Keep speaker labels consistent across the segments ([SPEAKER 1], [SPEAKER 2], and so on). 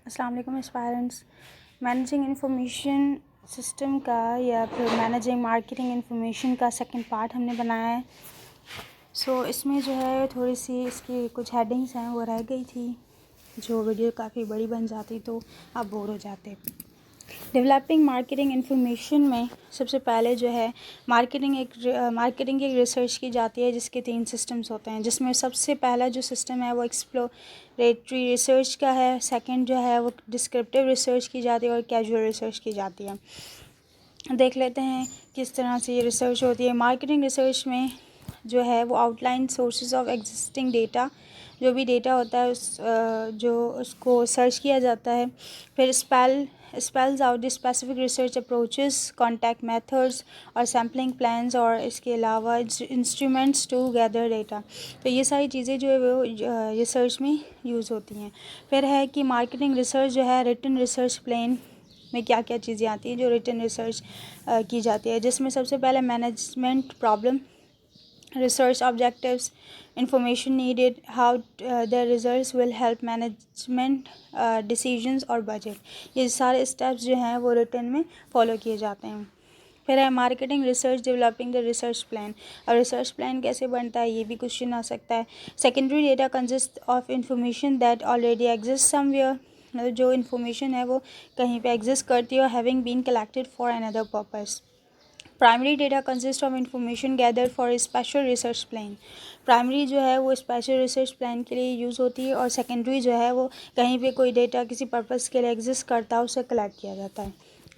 [SPEAKER 1] अस्सलाम वालेकुम aspirants. Managing information system का या फिर मैनेजिंग मार्केटिंग इंफॉर्मेशन का सेकंड पार्ट हमने बनाया है। इसमें जो है थोड़ी सी इसकी कुछ हेडिंग्स हैं वो रह गई थी, जो वीडियो काफ़ी बड़ी बन जाती तो आप बोर हो जाते। डेवलपिंग मार्केटिंग इंफॉर्मेशन में सबसे पहले जो है मार्केटिंग की रिसर्च की जाती है, जिसके 3 सिस्टम्स होते हैं, जिसमें सबसे पहला जो सिस्टम है वो एक्सप्लोरेटरी रिसर्च का है। सेकंड जो है वो डिस्क्रिप्टिव रिसर्च की जाती है और कैजुअल रिसर्च की जाती है। देख लेते हैं किस तरह से ये रिसर्च होती है। मार्केटिंग रिसर्च में जो है वो outline sources of existing data, जो भी डेटा होता है जो उसको सर्च किया जाता है। फिर spells out the specific research approaches, contact methods और सैम्पलिंग प्लान्स, और इसके अलावा इंस्ट्रूमेंट्स टू गैदर डेटा। तो ये सारी चीज़ें जो है वो रिसर्च में यूज़ होती हैं। फिर है कि मार्केटिंग रिसर्च जो है रिटन रिसर्च प्लान में क्या क्या चीज़ें आती हैं जो रिटन रिसर्च की जाती है, जिसमें सबसे पहले management problem, research objectives, information needed, how the results will help management decisions और budget। ये सारे स्टेप्स जो हैं वो रिटर्न में फॉलो किए जाते हैं। फिर है marketing research developing the research plan. और रिसर्च प्लान कैसे बनता है, ये भी क्वेश्चन आ सकता है। Secondary data consist of information that already exist somewhere, मतलब जो इन्फॉर्मेशन है वो कहीं पे एग्जिस्ट करती है और having been collected for another purpose. Primary data consist of information gather for special research plan. Primary जो है वो स्पेशल रिसर्च प्लान के लिए यूज़ होती है, और सेकेंडरी जो है वो कहीं पे कोई डेटा किसी पर्पस के लिए एग्जिस्ट करता है उसे कलेक्ट किया जाता है।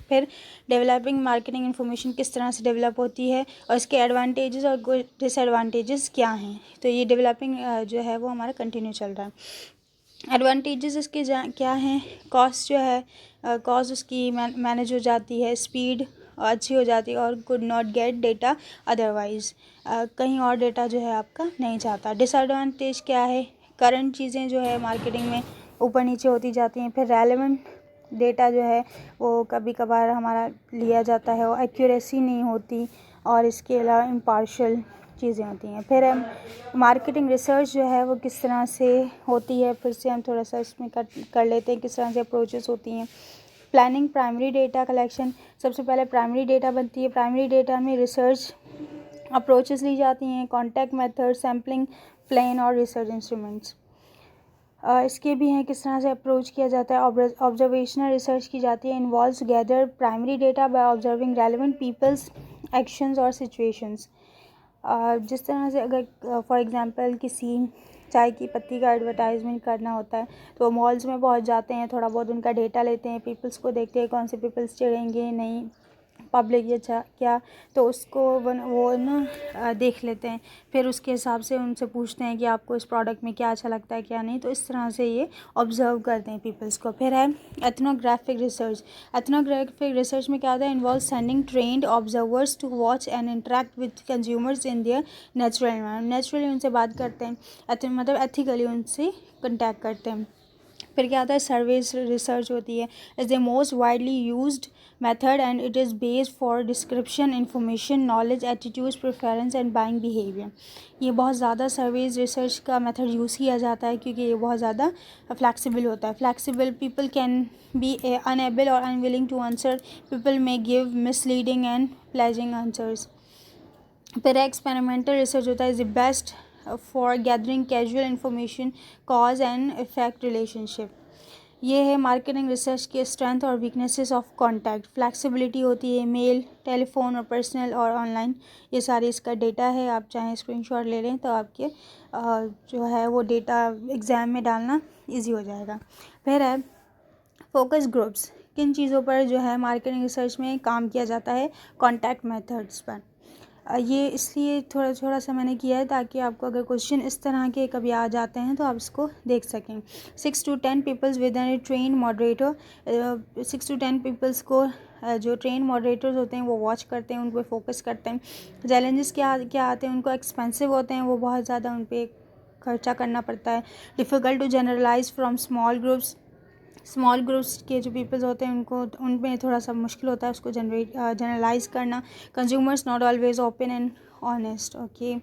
[SPEAKER 1] फिर डेवलपिंग मार्केटिंग इन्फॉर्मेशन किस तरह से डेवलप होती है और इसके एडवांटेजेस और डिसएडवांटेजेस क्या हैं। तो ये डेवलपिंग जो है वो हमारा कंटिन्यू चल रहा है। एडवांटेजेस इसके क्या हैं, कॉस्ट जो है कॉस्ट उसकी मैनेज हो जाती है, स्पीड अच्छी हो जाती है, और could not gate data otherwise, कहीं और डेटा जो है आपका नहीं जाता। डिसएडवांटेज क्या है, करंट चीज़ें जो है मार्केटिंग में ऊपर नीचे होती जाती हैं। फिर रेलेवेंट डेटा जो है वो कभी कभार हमारा लिया जाता है, वो एक्यूरेसी नहीं होती, और इसके अलावा इम्पार्शियल चीज़ें होती हैं। फिर हम मार्केटिंग रिसर्च जो है वो किस तरह से होती है, फिर से हम थोड़ा सा इसमें कर लेते हैं किस तरह से अप्रोचेस होती हैं। प्लानिंग प्राइमरी डेटा कलेक्शन, सबसे पहले प्राइमरी डेटा बनती है। प्राइमरी डेटा में रिसर्च अप्रोचेस ली जाती हैं, कॉन्टैक्ट मेथड, सैम्पलिंग प्लान और रिसर्च इंस्ट्रूमेंट्स। इसके भी हैं किस तरह से अप्रोच किया जाता है। ऑब्जर्वेशनल रिसर्च की जाती है, involves gather primary data by observing relevant peoples, actions और सिचुएशंस। जिस तरह से अगर फॉर एग्जांपल किसी चाय की पत्ती का एडवर्टाइजमेंट करना होता है तो मॉल्स में पहुंच जाते हैं, थोड़ा बहुत उनका डेटा लेते हैं, पीपल्स को देखते हैं कौन से पीपल्स चढ़ेंगे नहीं, पब्लिक ये क्या, तो उसको वो ना देख लेते हैं। फिर उसके हिसाब से उनसे पूछते हैं कि आपको इस प्रोडक्ट में क्या अच्छा लगता है क्या नहीं, तो इस तरह से ये ऑब्जर्व करते हैं पीपल्स को। फिर है एथनोग्राफिक रिसर्च। एथनोग्राफिक रिसर्च में क्या होता है, involve sending trained observers to watch and interact with consumers in their natural environment. Naturally उनसे बात करते हैं, मतलब एथिकली उनसे कंटैक्ट करते हैं। फिर क्या आता है, सर्विस रिसर्च होती है, is the most widely used method and it is based for description information knowledge attitudes preference and buying behaviour. ये बहुत ज़्यादा सर्विस रिसर्च का मेथड यूज़ किया जाता है क्योंकि ये बहुत ज़्यादा फ्लैक्सिबल होता है। Flexible people can be unable और unwilling to answer, people may give misleading and pleasing answers. फिर एक्सपेरिमेंटल रिसर्च होता है, is the best for gathering casual information cause and effect relationship. ये है मार्केटिंग रिसर्च के strength और weaknesses of contact. Flexibility होती है, मेल, टेलीफोन और पर्सनल और ऑनलाइन, ये सारी इसका डेटा है। आप चाहें स्क्रीनशॉट ले लें तो आपके जो है वो डेटा एग्ज़ाम में डालना इजी हो जाएगा। फिर है फोकस ग्रुप्स, किन चीज़ों पर जो है मार्केटिंग रिसर्च में काम किया जाता है, कॉन्टैक्ट मेथड्स पर। ये इसलिए थोड़ा सा मैंने किया है ताकि आपको अगर क्वेश्चन इस तरह के कभी आ जाते हैं तो आप इसको देख सकें। 6 to 10 peoples with an trained moderator, 6 to 10 peoples को जो ट्रेन मॉडरेटर्स होते हैं वो वॉच करते हैं, उन पर फोकस करते हैं। चैलेंजेस क्या क्या आते हैं, उनको एक्सपेंसिव होते हैं, वो बहुत ज़्यादा उन पर खर्चा करना पड़ता है। Difficult to generalise from small groups, small groups के जो पीपल्स होते हैं उनको उनमें थोड़ा सा मुश्किल होता है उसको जनरलाइज करना। Consumers not always open and honest. Okay,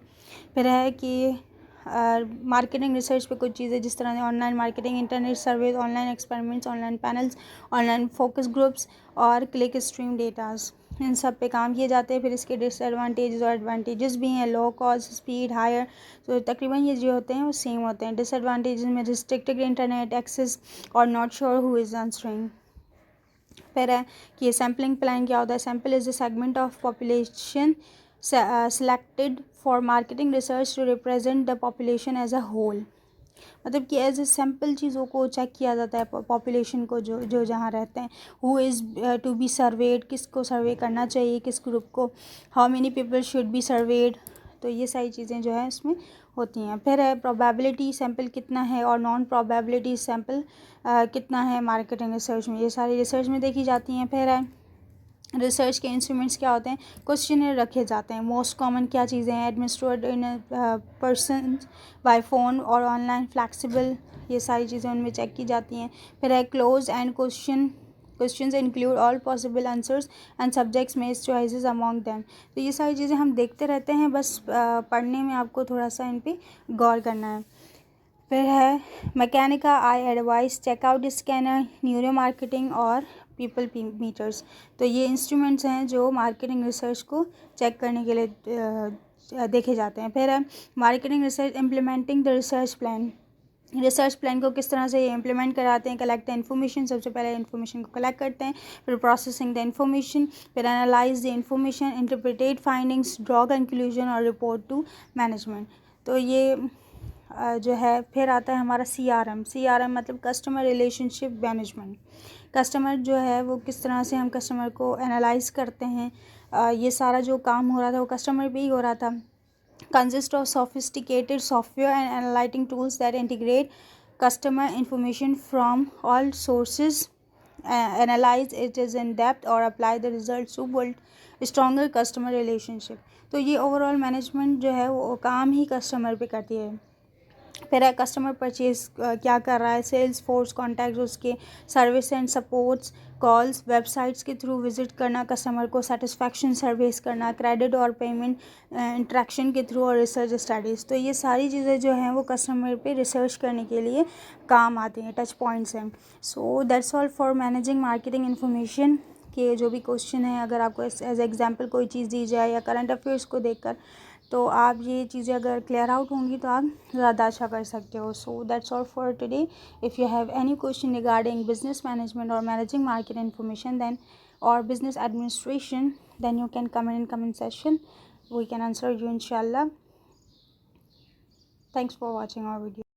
[SPEAKER 1] फिर है कि मार्केटिंग रिसर्च पे कुछ चीज़ें जिस तरह से online marketing, internet surveys, online experiments, online panels, online focus groups और क्लिक स्ट्रीम डेटाज, इन सब पे काम किए जाते हैं। फिर इसके डिसएडवांटेजेस और एडवांटेजेस भी हैं, लो कॉस्ट, स्पीड, हायर, तो तकरीबन ये जो होते हैं वो सेम होते हैं। डिसएडवांटेजेस में रिस्ट्रिक्टेड इंटरनेट एक्सेस और not sure who is answering. फिर है कि ये सैम्पलिंग प्लान क्या होता है। Sample is the segment of population selected for marketing research to represent the population as a whole, मतलब कि एज ए सैम्पल चीज़ों को चेक किया जाता है पॉपुलेशन को, जो जो जहाँ रहते हैं। Who is to be surveyed, किसको सर्वे करना चाहिए, किस ग्रुप को, how many people should be surveyed, तो ये सारी चीज़ें जो है इसमें होती हैं। फिर है प्रोबेबिलिटी, सैम्पल कितना है, और नॉन प्रोबेबिलिटी, सैम्पल कितना है मार्केटिंग रिसर्च में, ये सारी रिसर्च में देखी जाती हैं। फिर है रिसर्च के इंस्ट्रूमेंट्स क्या होते हैं, क्वेश्चनर रखे जाते हैं। मोस्ट कॉमन क्या चीज़ें हैं, administrated in person by phone और ऑनलाइन, फ्लैक्सिबल, ये सारी चीज़ें उनमें चेक की जाती हैं। फिर है close and questions include all possible answers and subjects में चॉइसेस अमॉन्ग दैम, तो ये सारी चीज़ें हम देखते रहते हैं, बस पढ़ने में आपको थोड़ा सा इन पर गौर करना है। फिर है mechanical eye advice, checkout scanner, neuro marketing और पीपल मीटर्स, तो ये इंस्ट्रूमेंट्स हैं जो मार्केटिंग रिसर्च को चेक करने के लिए देखे जाते हैं। फिर है marketing research implementing the research plan, research plan को किस तरह से ये इम्प्लीमेंट कराते हैं। कलेक्ट द इन्फॉर्मेशन, सबसे पहले इन्फॉर्मेशन को कलेक्ट करते हैं, फिर प्रोसेसिंग द इन्फॉर्मेशन, फिर analyse the information, interpret findings, draw conclusion और रिपोर्ट टू मैनेजमेंट, तो ये जो है। फिर आता है हमारा CRM मतलब कस्टमर रिलेशनशिप मैनेजमेंट। कस्टमर जो है वो किस तरह से हम कस्टमर को एनालाइज करते हैं, ये सारा जो काम हो रहा था वो कस्टमर पे ही हो रहा था। Consist of sophisticated software and analysing tools that integrate customer information from all sources, analyse it is in depth और apply the result to build stronger customer relationship, तो ये ओवरऑल मैनेजमेंट जो है वो काम ही कस्टमर पे करती है। फिर है कस्टमर परचेज क्या कर रहा है, सेल्स फोर्स कॉन्टैक्ट, उसके service and supports calls, websites के थ्रू विजिट करना, कस्टमर को सेटिस्फैक्शन सर्विस करना, क्रेडिट और पेमेंट इंट्रैक्शन के थ्रू, और रिसर्च स्टडीज़, तो ये सारी चीज़ें जो हैं वो कस्टमर पे रिसर्च करने के लिए काम आती हैं, टच पॉइंट्स हैं। So that's all for managing marketing information के जो भी क्वेश्चन है, अगर आपको एज एग्जाम्पल कोई चीज़ दी जाए या करंट अफेयर्स को देखकर, तो आप ये चीज़ें अगर क्लियर आउट होंगी तो आप ज़्यादा अच्छा कर सकते हो। So that's all for today. If you have any question regarding business management और मैनेजिंग मार्केट इन्फॉर्मेशन देन और business administration, then you can comment in comment section. We can answer you inshallah. Thanks for watching our video.